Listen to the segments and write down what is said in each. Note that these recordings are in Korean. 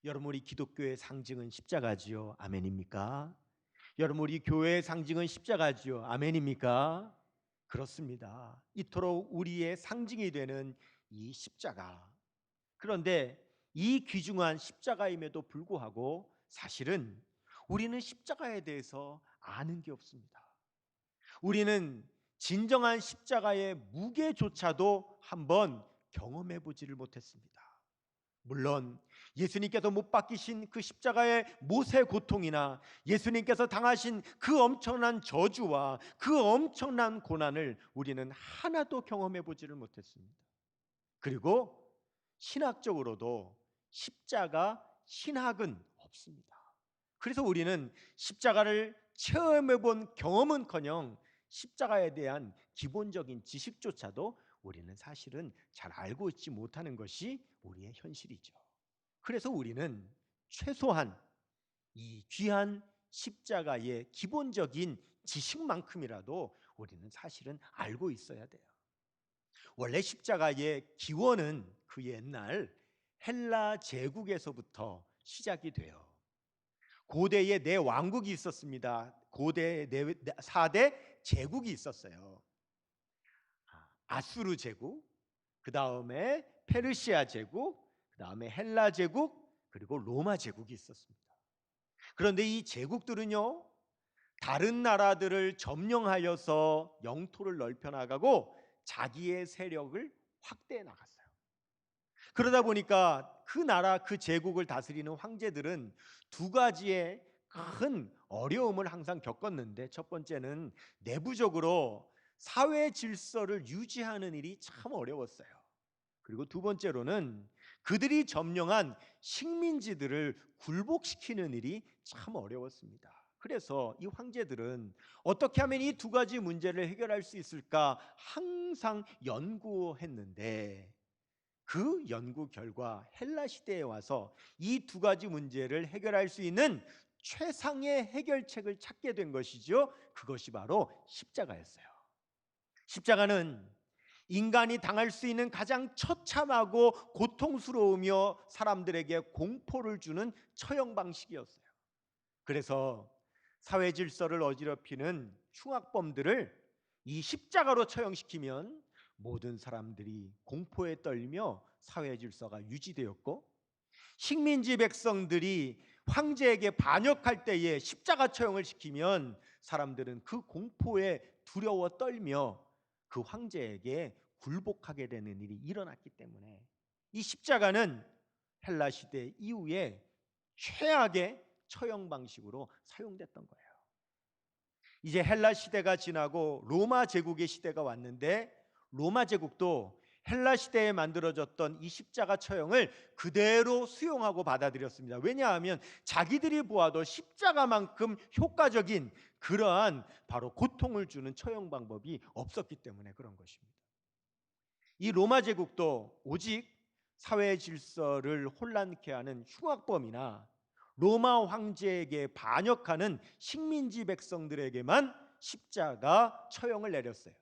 여러분, 우리 기독교의 상징은 십자가지요. 아멘입니까? 여러분, 우리 교회의 상징은 십자가지요. 아멘입니까? 그렇습니다. 이토록 우리의 상징이 되는 이 십자가. 그런데 이 귀중한 십자가임에도 불구하고 사실은 우리는 십자가에 대해서 아는 게 없습니다. 우리는 진정한 십자가의 무게조차도 한번 경험해 보지를 못했습니다. 물론 예수님께서 못 박히신 그 십자가의 못의 고통이나 예수님께서 당하신 그 엄청난 저주와 그 엄청난 고난을 우리는 하나도 경험해 보지를 못했습니다. 그리고 신학적으로도 십자가 신학은 없습니다. 그래서 우리는 십자가를 체험해 본 경험은커녕 십자가에 대한 기본적인 지식조차도 우리는 사실은 잘 알고 있지 못하는 것이 우리의 현실이죠. 그래서 우리는 최소한 이 귀한 십자가의 기본적인 지식만큼이라도 우리는 사실은 알고 있어야 돼요. 원래 십자가의 기원은 그 옛날 헬라 제국에서부터 시작이 돼요. 고대에 네 왕국이 있었습니다. 고대 4대 제국이 있었어요. 아수르 제국, 그 다음에 페르시아 제국, 그 다음에 헬라 제국, 그리고 로마 제국이 있었습니다. 그런데 이 제국들은요, 다른 나라들을 점령하여서 영토를 넓혀 나가고 자기의 세력을 확대해 나갔어요. 그러다 보니까 그 나라, 그 제국을 다스리는 황제들은 두 가지의 큰 어려움을 항상 겪었는데, 첫 번째는 내부적으로 사회 질서를 유지하는 일이 참 어려웠어요. 그리고 두 번째로는 그들이 점령한 식민지들을 굴복시키는 일이 참 어려웠습니다. 그래서 이 황제들은 어떻게 하면 이 두 가지 문제를 해결할 수 있을까 항상 연구했는데, 그 연구 결과 헬라 시대에 와서 이 두 가지 문제를 해결할 수 있는 최상의 해결책을 찾게 된 것이죠. 그것이 바로 십자가였어요. 십자가는 인간이 당할 수 있는 가장 처참하고 고통스러우며 사람들에게 공포를 주는 처형 방식이었어요. 그래서 사회 질서를 어지럽히는 흉악범들을 이 십자가로 처형시키면 모든 사람들이 공포에 떨며 사회 질서가 유지되었고, 식민지 백성들이 황제에게 반역할 때에 십자가 처형을 시키면 사람들은 그 공포에 두려워 떨며 그 황제에게 굴복하게 되는 일이 일어났기 때문에 이 십자가는 헬라 시대 이후에 최악의 처형 방식으로 사용됐던 거예요. 이제 헬라 시대가 지나고 로마 제국의 시대가 왔는데, 로마 제국도 헬라 시대에 만들어졌던 이 십자가 처형을 그대로 수용하고 받아들였습니다. 왜냐하면 자기들이 보아도 십자가만큼 효과적인 그러한 바로 고통을 주는 처형 방법이 없었기 때문에 그런 것입니다. 이 로마 제국도 오직 사회 질서를 혼란케 하는 흉악범이나 로마 황제에게 반역하는 식민지 백성들에게만 십자가 처형을 내렸어요.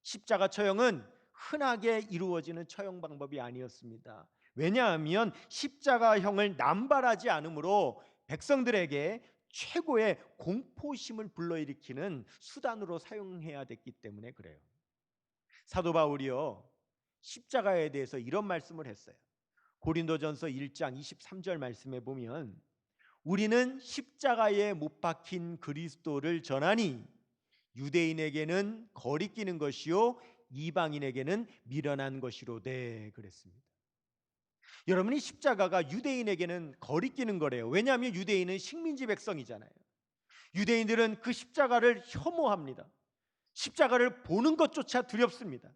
십자가 처형은 흔하게 이루어지는 처형 방법이 아니었습니다. 왜냐하면 십자가형을 남발하지 않으므로 백성들에게 최고의 공포심을 불러일으키는 수단으로 사용해야 됐기 때문에 그래요. 사도 바울이요, 십자가에 대해서 이런 말씀을 했어요. 고린도전서 1장 23절 말씀에 보면, 우리는 십자가에 못 박힌 그리스도를 전하니 유대인에게는 거리끼는 것이요 이방인에게는 미련한 것이로되, 그랬습니다. 여러분이 십자가가 유대인에게는 거리끼는 거래요. 왜냐하면 유대인은 식민지 백성이잖아요. 유대인들은 그 십자가를 혐오합니다. 십자가를 보는 것조차 두렵습니다.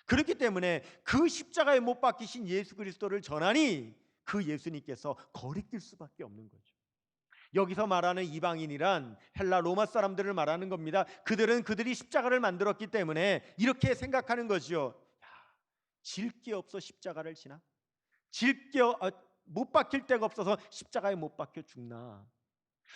그렇기 때문에 그 십자가에 못 박히신 예수 그리스도를 전하니 그 예수님께서 거리낄 수밖에 없는 거죠. 여기서 말하는 이방인이란 헬라 로마 사람들을 말하는 겁니다. 그들이 십자가를 만들었기 때문에 이렇게 생각하는 거죠. 질 게 없어 십자가를 지나? 못 박힐 데가 없어서 십자가에 못 박혀 죽나?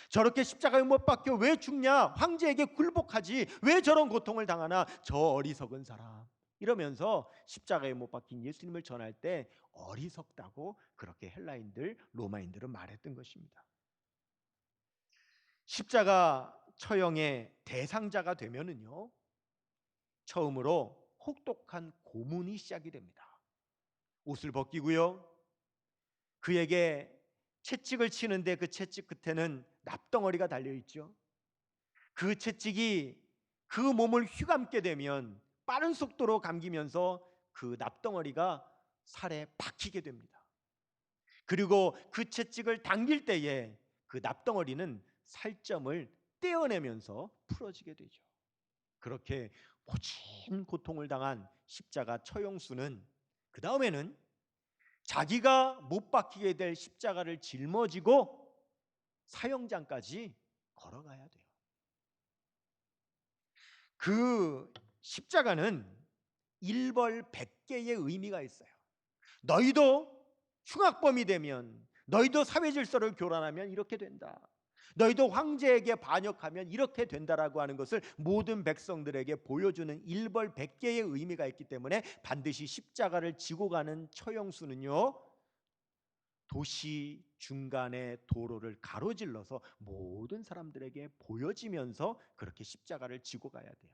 저렇게 십자가에 못 박혀 왜 죽냐? 황제에게 굴복하지 왜 저런 고통을 당하나? 저 어리석은 사람. 이러면서 십자가에 못 박힌 예수님을 전할 때 어리석다고 그렇게 헬라인들, 로마인들은 말했던 것입니다. 십자가 처형의 대상자가 되면은요, 처음으로 혹독한 고문이 시작이 됩니다. 옷을 벗기고요, 그에게 채찍을 치는데 그 채찍 끝에는 납덩어리가 달려 있죠. 그 채찍이 그 몸을 휘감게 되면 빠른 속도로 감기면서 그 납덩어리가 살에 박히게 됩니다. 그리고 그 채찍을 당길 때에 그 납덩어리는 살점을 떼어내면서 풀어지게 되죠. 그렇게 모진 고통을 당한 십자가 처형수는 그 다음에는 자기가 못 박히게 될 십자가를 짊어지고 사형장까지 걸어가야 돼요. 그 십자가는 일벌백계의 의미가 있어요. 너희도 흉악범이 되면, 너희도 사회질서를 교란하면 이렇게 된다. 너희도 황제에게 반역하면 이렇게 된다라고 하는 것을 모든 백성들에게 보여주는 일벌백계의 의미가 있기 때문에 반드시 십자가를 지고 가는 처형수는요, 도시 중간의 도로를 가로질러서 모든 사람들에게 보여지면서 그렇게 십자가를 지고 가야 돼요.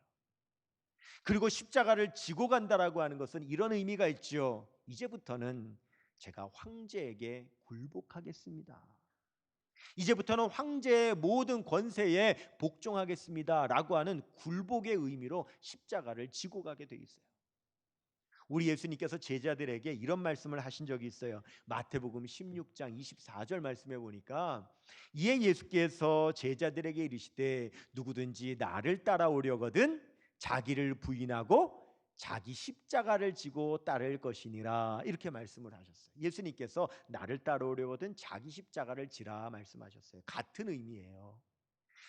그리고 십자가를 지고 간다라고 하는 것은 이런 의미가 있죠. 이제부터는 제가 황제에게 굴복하겠습니다. 이제부터는 황제의 모든 권세에 복종하겠습니다 라고 하는 굴복의 의미로 십자가를 지고 가게 돼 있어요. 우리 예수님께서 제자들에게 이런 말씀을 하신 적이 있어요. 마태복음 16장 24절 말씀에 보니까, 이에 예수께서 제자들에게 이르시되 누구든지 나를 따라오려거든 자기를 부인하고 자기 십자가를 지고 따를 것이니라, 이렇게 말씀을 하셨어요. 예수님께서 나를 따라오려거든 자기 십자가를 지라 말씀하셨어요. 같은 의미예요.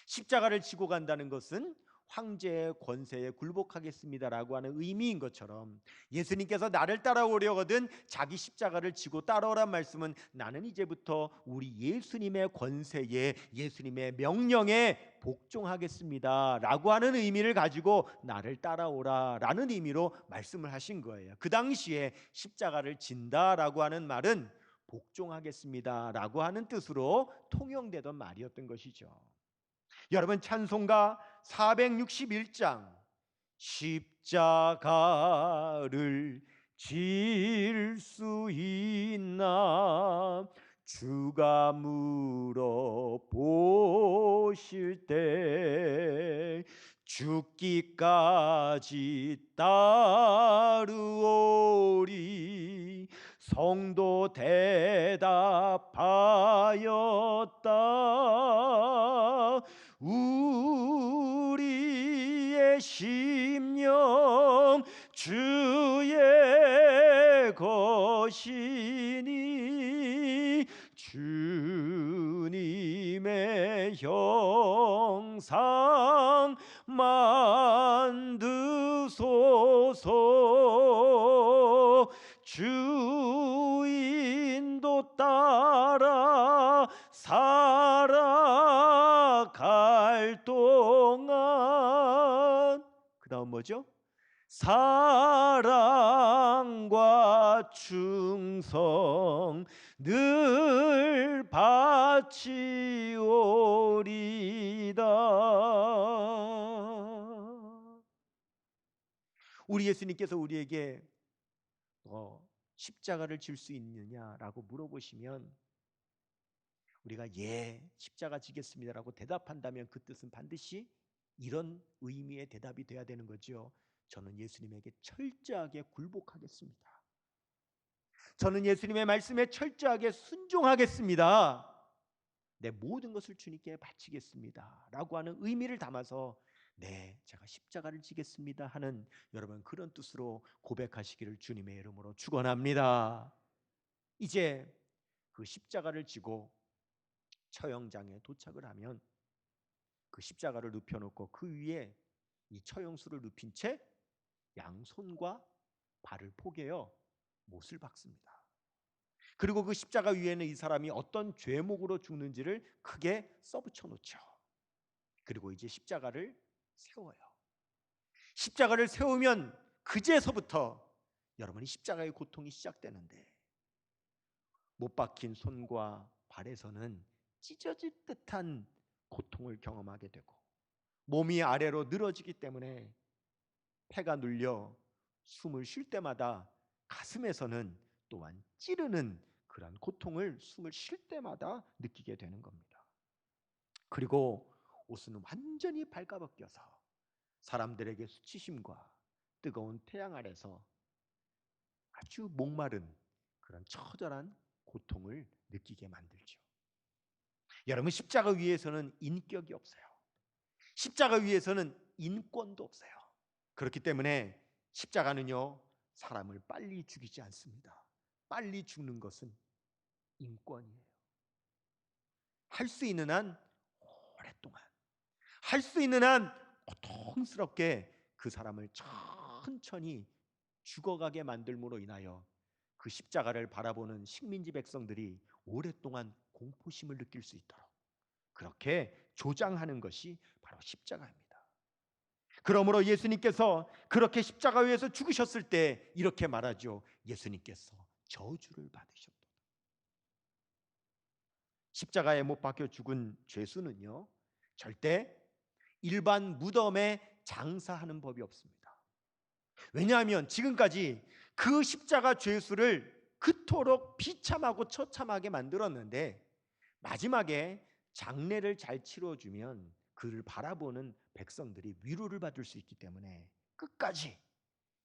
십자가를 지고 간다는 것은 황제의 권세에 굴복하겠습니다라고 하는 의미인 것처럼, 예수님께서 나를 따라오려거든 자기 십자가를 지고 따라오란 말씀은 나는 이제부터 우리 예수님의 권세에, 예수님의 명령에 복종하겠습니다라고 하는 의미를 가지고 나를 따라오라라는 의미로 말씀을 하신 거예요. 그 당시에 십자가를 진다라고 하는 말은 복종하겠습니다라고 하는 뜻으로 통용되던 말이었던 것이죠. 여러분, 찬송가 461장 십자가를 질 수 있나 주가 물어보실 때 죽기까지 따르오리 성도 대답하였다. 우리의 심령 주의 것이니 주님의 형상 만드소서. 주인도 따라 살아갈 동안, 그 다음 뭐죠? 사랑과 충성 늘 바치오리다. 우리 예수님께서 우리에게 십자가를 질 수 있느냐라고 물어보시면 우리가 예, 십자가 지겠습니다라고 대답한다면 그 뜻은 반드시 이런 의미의 대답이 돼야 되는 거죠. 저는 예수님에게 철저하게 굴복하겠습니다. 저는 예수님의 말씀에 철저하게 순종하겠습니다. 내 모든 것을 주님께 바치겠습니다 라고 하는 의미를 담아서 네, 제가 십자가를 지겠습니다 하는 여러분 그런 뜻으로 고백하시기를 주님의 이름으로 축원합니다. 이제 그 십자가를 지고 처형장에 도착을 하면 그 십자가를 눕혀놓고 그 위에 이 처형수를 눕힌 채 양손과 발을 포개어 못을 박습니다. 그리고 그 십자가 위에는 이 사람이 어떤 죄목으로 죽는지를 크게 써붙여 놓죠. 그리고 이제 십자가를 세워요. 십자가를 세우면 그제서부터 여러분이 십자가의 고통이 시작되는데, 못 박힌 손과 발에서는 찢어질 듯한 고통을 경험하게 되고, 몸이 아래로 늘어지기 때문에 폐가 눌려 숨을 쉴 때마다 가슴에서는 또한 찌르는 그런 고통을 숨을 쉴 때마다 느끼게 되는 겁니다. 그리고 옷은 완전히 발가벗겨서 사람들에게 수치심과 뜨거운 태양 아래서 아주 목마른 그런 처절한 고통을 느끼게 만들죠. 여러분, 십자가 위에서는 인격이 없어요. 십자가 위에서는 인권도 없어요. 그렇기 때문에 십자가는요, 사람을 빨리 죽이지 않습니다. 빨리 죽는 것은 인권이에요. 할 수 있는 한 오랫동안, 할 수 있는 한 고통스럽게 그 사람을 천천히 죽어가게 만들므로 인하여 그 십자가를 바라보는 식민지 백성들이 오랫동안 공포심을 느낄 수 있도록 그렇게 조장하는 것이 바로 십자가입니다. 그러므로 예수님께서 그렇게 십자가 위에서 죽으셨을 때 이렇게 말하죠. 예수님께서 저주를 받으셨다. 십자가에 못 박혀 죽은 죄수는요, 절대 일반 무덤에 장사하는 법이 없습니다. 왜냐하면 지금까지 그 십자가 죄수를 그토록 비참하고 처참하게 만들었는데, 마지막에 장례를 잘 치러주면 그를 바라보는 백성들이 위로를 받을 수 있기 때문에 끝까지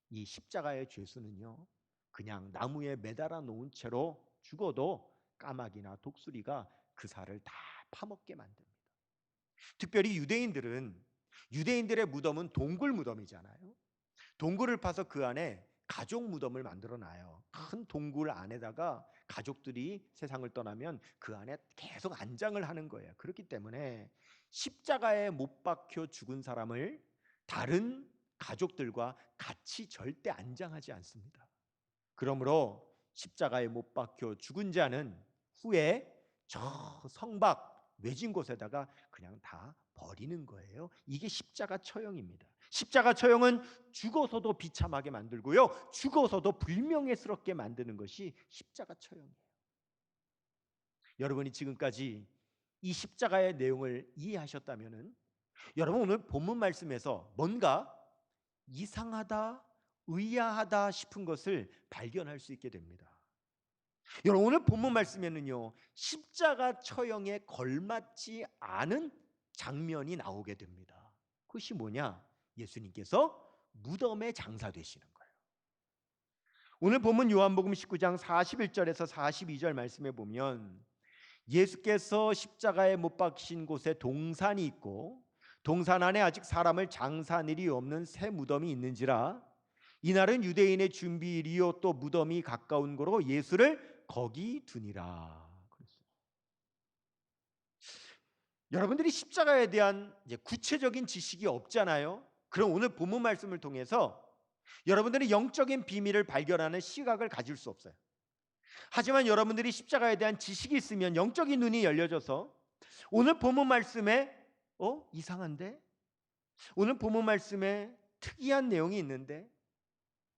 이 십자가의 죄수는요, 그냥 나무에 매달아 놓은 채로 죽어도 까마귀나 독수리가 그 살을 다 파먹게 만듭니다. 특별히 유대인들의 무덤은 동굴 무덤이잖아요. 동굴을 파서 그 안에 가족 무덤을 만들어 놔요. 큰 동굴 안에다가 가족들이 세상을 떠나면 그 안에 계속 안장을 하는 거예요. 그렇기 때문에 십자가에 못 박혀 죽은 사람을 다른 가족들과 같이 절대 안장하지 않습니다. 그러므로 십자가에 못 박혀 죽은 자는 후에 저 성박 외진 곳에다가 그냥 다 버리는 거예요. 이게 십자가 처형입니다. 십자가 처형은 죽어서도 비참하게 만들고요, 죽어서도 불명예스럽게 만드는 것이 십자가 처형이에요. 여러분이 지금까지 이 십자가의 내용을 이해하셨다면은 여러분, 오늘 본문 말씀에서 뭔가 이상하다, 의아하다 싶은 것을 발견할 수 있게 됩니다. 여러분, 오늘 본문 말씀에는요, 십자가 처형에 걸맞지 않은 장면이 나오게 됩니다. 그것이 뭐냐? 예수님께서 무덤에 장사되시는 거예요. 오늘 본문 요한복음 19장 41절에서 42절 말씀에 보면 예수께서 십자가에 못 박히신 곳에 동산이 있고 동산 안에 아직 사람을 장사한 일이 없는 새 무덤이 있는지라 이날은 유대인의 준비일이요 또 무덤이 가까운 고로 예수를 거기 두니라. 여러분들이 십자가에 대한 구체적인 지식이 없잖아요. 그럼 오늘 본문 말씀을 통해서 여러분들이 영적인 비밀을 발견하는 시각을 가질 수 없어요. 하지만 여러분들이 십자가에 대한 지식이 있으면 영적인 눈이 열려져서 오늘 본문 말씀에 이상한데? 오늘 본문 말씀에 특이한 내용이 있는데?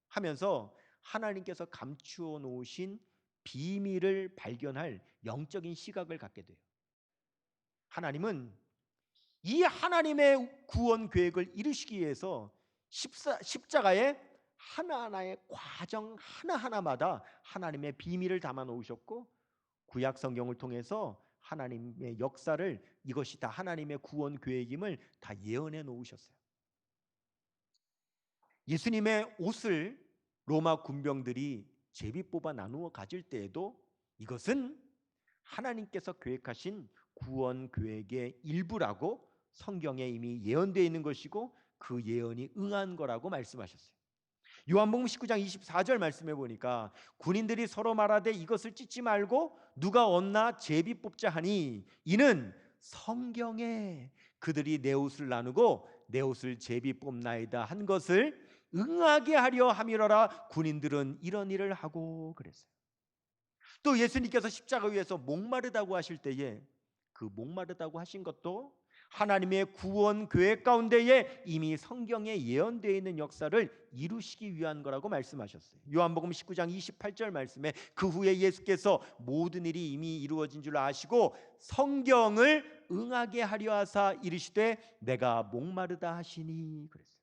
하면서 하나님께서 감추어 놓으신 비밀을 발견할 영적인 시각을 갖게 돼요. 하나님은 이 하나님의 구원 계획을 이루시기 위해서 십자가에 하나하나의 과정 하나하나마다 하나님의 비밀을 담아 놓으셨고, 구약 성경을 통해서 하나님의 역사를, 이것이 다 하나님의 구원 계획임을 다 예언해 놓으셨어요. 예수님의 옷을 로마 군병들이 제비 뽑아 나누어 가질 때에도 이것은 하나님께서 계획하신 구원 계획의 일부라고 성경에 이미 예언되어 있는 것이고 그 예언이 응한 거라고 말씀하셨어요. 요한복음 19장 24절 말씀해 보니까 군인들이 서로 말하되 이것을 찢지 말고 누가 얻나 제비 뽑자 하니 이는 성경에 그들이 내 옷을 나누고 내 옷을 제비 뽑나이다 한 것을 응하게 하려 함이러라. 군인들은 이런 일을 하고 그랬어요. 또 예수님께서 십자가 위에서 목마르다고 하실 때에 그 목마르다고 하신 것도 하나님의 구원 계획 가운데에 이미 성경에 예언되어 있는 역사를 이루시기 위한 거라고 말씀하셨어요. 요한복음 19장 28절 말씀에 그 후에 예수께서 모든 일이 이미 이루어진 줄 아시고 성경을 응하게 하려 하사 이르시되 내가 목마르다 하시니 그랬어요.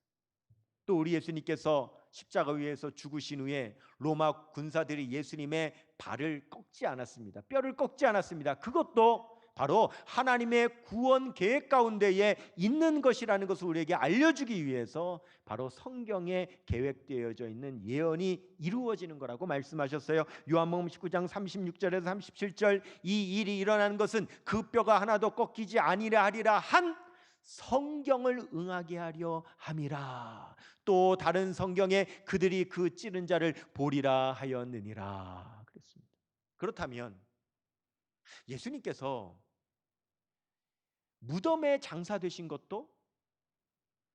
또 우리 예수님께서 십자가 위에서 죽으신 후에 로마 군사들이 예수님의 발을 꺾지 않았습니다. 뼈를 꺾지 않았습니다. 그것도 바로 하나님의 구원 계획 가운데에 있는 것이라는 것을 우리에게 알려주기 위해서 바로 성경에 계획되어져 있는 예언이 이루어지는 거라고 말씀하셨어요. 요한복음 19장 36절에서 37절 이 일이 일어나는 것은 그 뼈가 하나도 꺾이지 아니라 하리라 한 성경을 응하게 하려 함이라. 또 다른 성경에 그들이 그 찌른 자를 보리라 하였느니라 그랬습니다. 그렇다면 예수님께서 무덤에 장사되신 것도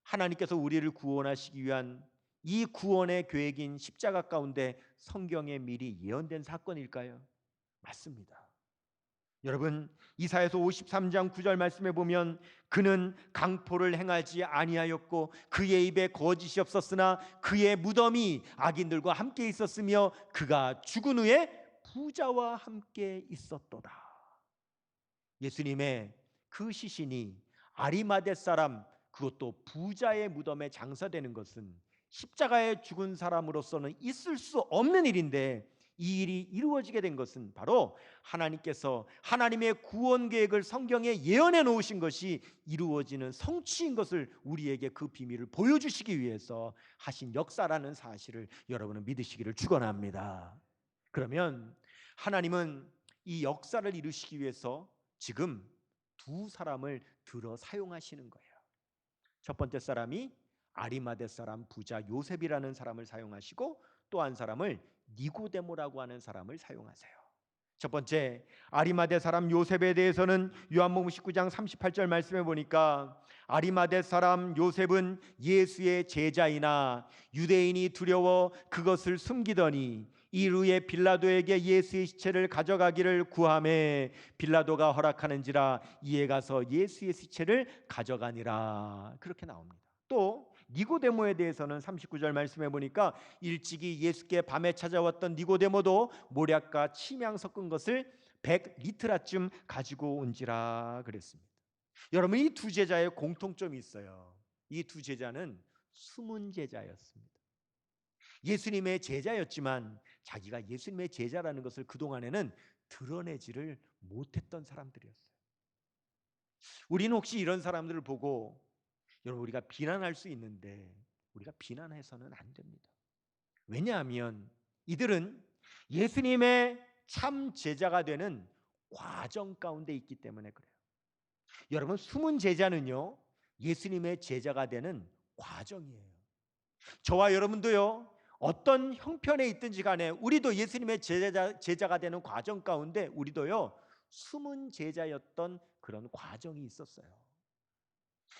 하나님께서 우리를 구원하시기 위한 이 구원의 계획인 십자가 가운데 성경에 미리 예언된 사건일까요? 맞습니다. 여러분, 이사야서 53장 9절 말씀에 보면 그는 강포를 행하지 아니하였고 그의 입에 거짓이 없었으나 그의 무덤이 악인들과 함께 있었으며 그가 죽은 후에 부자와 함께 있었도다. 예수님의 그 시신이 아리마대 사람 그것도 부자의 무덤에 장사되는 것은 십자가에 죽은 사람으로서는 있을 수 없는 일인데 이 일이 이루어지게 된 것은 바로 하나님께서 하나님의 구원 계획을 성경에 예언해 놓으신 것이 이루어지는 성취인 것을 우리에게 그 비밀을 보여주시기 위해서 하신 역사라는 사실을 여러분은 믿으시기를 축원합니다. 그러면 하나님은 이 역사를 이루시기 위해서 지금 두 사람을 들어 사용하시는 거예요. 첫 번째 사람이 아리마대 사람 부자 요셉이라는 사람을 사용하시고 또 한 사람을 니고데모라고 하는 사람을 사용하세요. 첫 번째 아리마대 사람 요셉에 대해서는 요한복음 19장 38절 말씀해 보니까 아리마대 사람 요셉은 예수의 제자이나 유대인이 두려워 그것을 숨기더니 이후에 빌라도에게 예수의 시체를 가져가기를 구하매 빌라도가 허락하는지라 이에 가서 예수의 시체를 가져가니라. 그렇게 나옵니다. 또 니고데모에 대해서는 39절 말씀해 보니까 일찍이 예수께 밤에 찾아왔던 니고데모도 모략과 침향 섞은 것을 100리트라쯤 가지고 온지라 그랬습니다. 여러분, 이 두 제자의 공통점이 있어요. 이 두 제자는 숨은 제자였습니다. 예수님의 제자였지만 자기가 예수님의 제자라는 것을 그동안에는 드러내지를 못했던 사람들이었어요. 우리는 혹시 이런 사람들을 보고 여러분 우리가 비난할 수 있는데 우리가 비난해서는 안 됩니다. 왜냐하면 이들은 예수님의 참 제자가 되는 과정 가운데 있기 때문에 그래요. 여러분, 숨은 제자는요 예수님의 제자가 되는 과정이에요. 저와 여러분도요 어떤 형편에 있든지 간에 우리도 예수님의 제자가 되는 과정 가운데 우리도요 숨은 제자였던 그런 과정이 있었어요.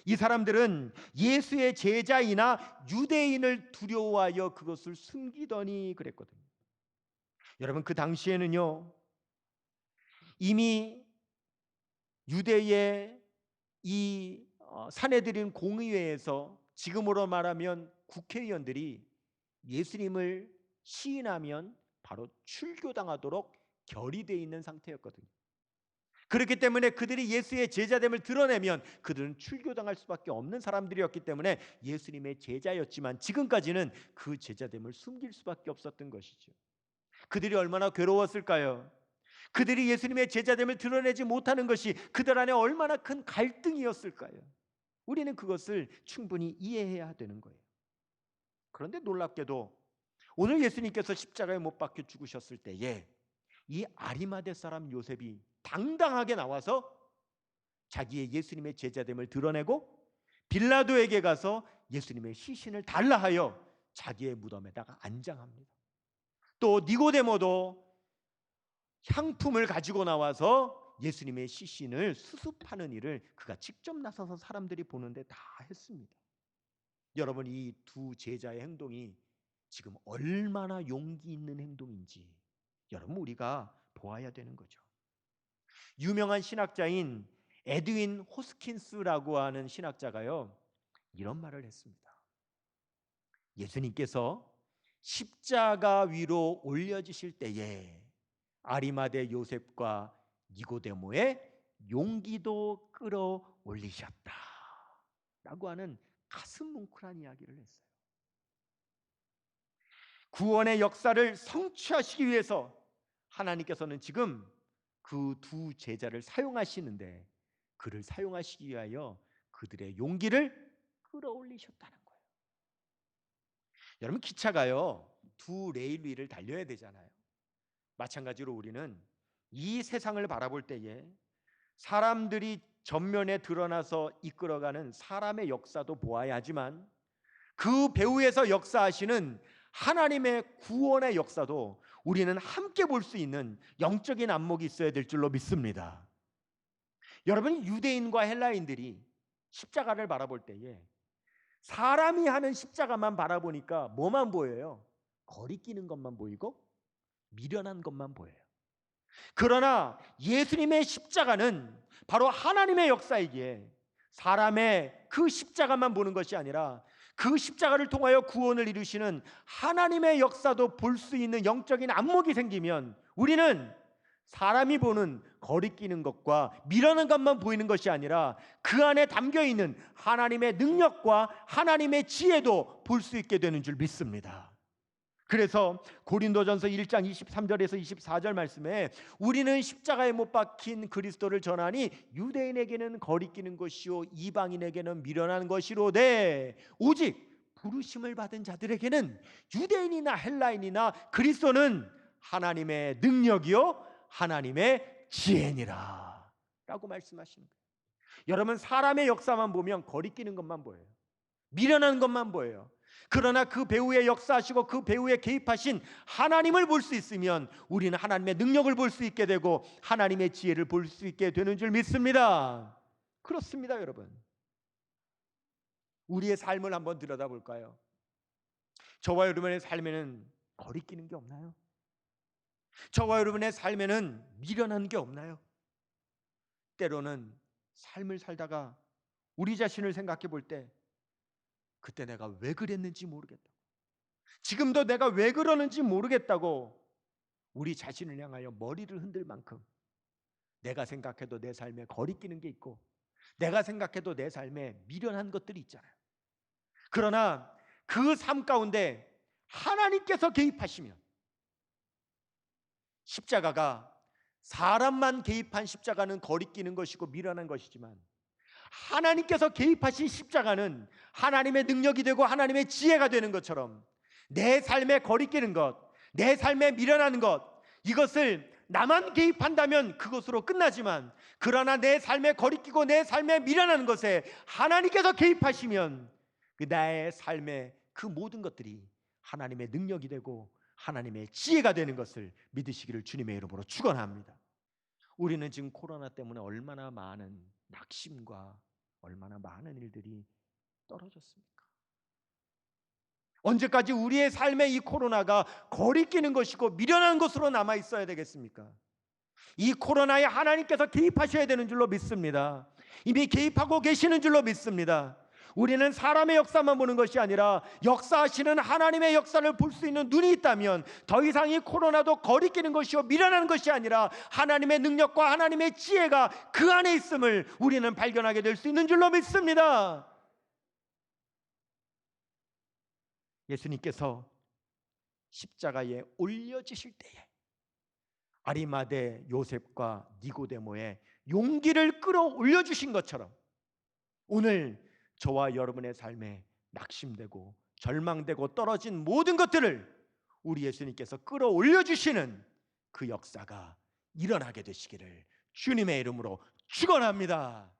이 사람들은 예수의 제자이나 유대인을 두려워하여 그것을 숨기더니 그랬거든요. 여러분, 그 당시에는요 이미 유대의 이 사내들인 공의회에서 지금으로 말하면 국회의원들이 예수님을 시인하면 바로 출교당하도록 결의되어 있는 상태였거든요. 그렇기 때문에 그들이 예수의 제자됨을 드러내면 그들은 출교당할 수밖에 없는 사람들이었기 때문에 예수님의 제자였지만 지금까지는 그 제자됨을 숨길 수밖에 없었던 것이죠. 그들이 얼마나 괴로웠을까요? 그들이 예수님의 제자됨을 드러내지 못하는 것이 그들 안에 얼마나 큰 갈등이었을까요? 우리는 그것을 충분히 이해해야 되는 거예요. 그런데 놀랍게도 오늘 예수님께서 십자가에 못 박혀 죽으셨을 때에 이 아리마대 사람 요셉이 당당하게 나와서 자기의 예수님의 제자됨을 드러내고 빌라도에게 가서 예수님의 시신을 달라 하여 자기의 무덤에다가 안장합니다. 또 니고데모도 향품을 가지고 나와서 예수님의 시신을 수습하는 일을 그가 직접 나서서 사람들이 보는데 다 했습니다. 여러분, 이 두 제자의 행동이 지금 얼마나 용기 있는 행동인지 여러분 우리가 보아야 되는 거죠. 유명한 신학자인 에드윈 호스킨스라고 하는 신학자가요, 이런 말을 했습니다. 예수님께서 십자가 위로 올려지실 때에 아리마대 요셉과 니고데모의 용기도 끌어올리셨다 라고 하는 가슴 뭉클한 이야기를 했어요. 구원의 역사를 성취하시기 위해서 하나님께서는 지금 그 두 제자를 사용하시는데, 그를 사용하시기 위하여 그들의 용기를 끌어올리셨다는 거예요. 여러분, 기차가요 두 레일 위를 달려야 되잖아요. 마찬가지로 우리는 이 세상을 바라볼 때에 사람들이 전면에 드러나서 이끌어가는 사람의 역사도 보아야 하지만, 그 배후에서 역사하시는 하나님의 구원의 역사도 우리는 함께 볼 수 있는 영적인 안목이 있어야 될 줄로 믿습니다. 여러분, 유대인과 헬라인들이 십자가를 바라볼 때에 사람이 하는 십자가만 바라보니까 뭐만 보여요? 거리끼는 것만 보이고 미련한 것만 보여요. 그러나 예수님의 십자가는 바로 하나님의 역사이기에 사람의 그 십자가만 보는 것이 아니라 그 십자가를 통하여 구원을 이루시는 하나님의 역사도 볼 수 있는 영적인 안목이 생기면, 우리는 사람이 보는 거리끼는 것과 미련한 것만 보이는 것이 아니라 그 안에 담겨있는 하나님의 능력과 하나님의 지혜도 볼 수 있게 되는 줄 믿습니다. 그래서 고린도전서 1장 23절에서 24절 말씀에 우리는 십자가에 못 박힌 그리스도를 전하니 유대인에게는 거리끼는 것이요 이방인에게는 미련한 것이로되 오직 부르심을 받은 자들에게는 유대인이나 헬라인이나 그리스도는 하나님의 능력이요 하나님의 지혜니라 라고 말씀하시는 거예요. 여러분, 사람의 역사만 보면 거리끼는 것만 보여요. 미련한 것만 보여요. 그러나 그 배후에 역사하시고 그 배후에 개입하신 하나님을 볼 수 있으면 우리는 하나님의 능력을 볼 수 있게 되고 하나님의 지혜를 볼 수 있게 되는 줄 믿습니다. 그렇습니다, 여러분. 우리의 삶을 한번 들여다볼까요? 저와 여러분의 삶에는 거리끼는 게 없나요? 저와 여러분의 삶에는 미련한 게 없나요? 때로는 삶을 살다가 우리 자신을 생각해 볼 때 그때 내가 왜 그랬는지 모르겠다고, 지금도 내가 왜 그러는지 모르겠다고 우리 자신을 향하여 머리를 흔들 만큼 내가 생각해도 내 삶에 거리끼는 게 있고 내가 생각해도 내 삶에 미련한 것들이 있잖아요. 그러나 그 삶 가운데 하나님께서 개입하시면, 십자가가 사람만 개입한 십자가는 거리끼는 것이고 미련한 것이지만 하나님께서 개입하신 십자가는 하나님의 능력이 되고 하나님의 지혜가 되는 것처럼 내 삶에 거리끼는 것, 내 삶에 미련한 것, 이것을 나만 개입한다면 그것으로 끝나지만, 그러나 내 삶에 거리끼고 내 삶에 미련한 것에 하나님께서 개입하시면 그 나의 삶의 그 모든 것들이 하나님의 능력이 되고 하나님의 지혜가 되는 것을 믿으시기를 주님의 이름으로 축원합니다. 우리는 지금 코로나 때문에 얼마나 많은 낙심과 얼마나 많은 일들이 떨어졌습니까? 언제까지 우리의 삶에 이 코로나가 거리끼는 것이고 미련한 것으로 남아 있어야 되겠습니까? 이 코로나에 하나님께서 개입하셔야 되는 줄로 믿습니다. 이미 개입하고 계시는 줄로 믿습니다. 우리는 사람의 역사만 보는 것이 아니라 역사하시는 하나님의 역사를 볼 수 있는 눈이 있다면 더 이상 이 코로나도 거리끼는 것이요 미련한 것이 아니라 하나님의 능력과 하나님의 지혜가 그 안에 있음을 우리는 발견하게 될 수 있는 줄로 믿습니다. 예수님께서 십자가에 올려지실 때에 아리마대 요셉과 니고데모의 용기를 끌어올려 주신 것처럼 오늘 저와 여러분의 삶에 낙심되고 절망되고 떨어진 모든 것들을 우리 예수님께서 끌어올려 주시는 그 역사가 일어나게 되시기를 주님의 이름으로 축원합니다.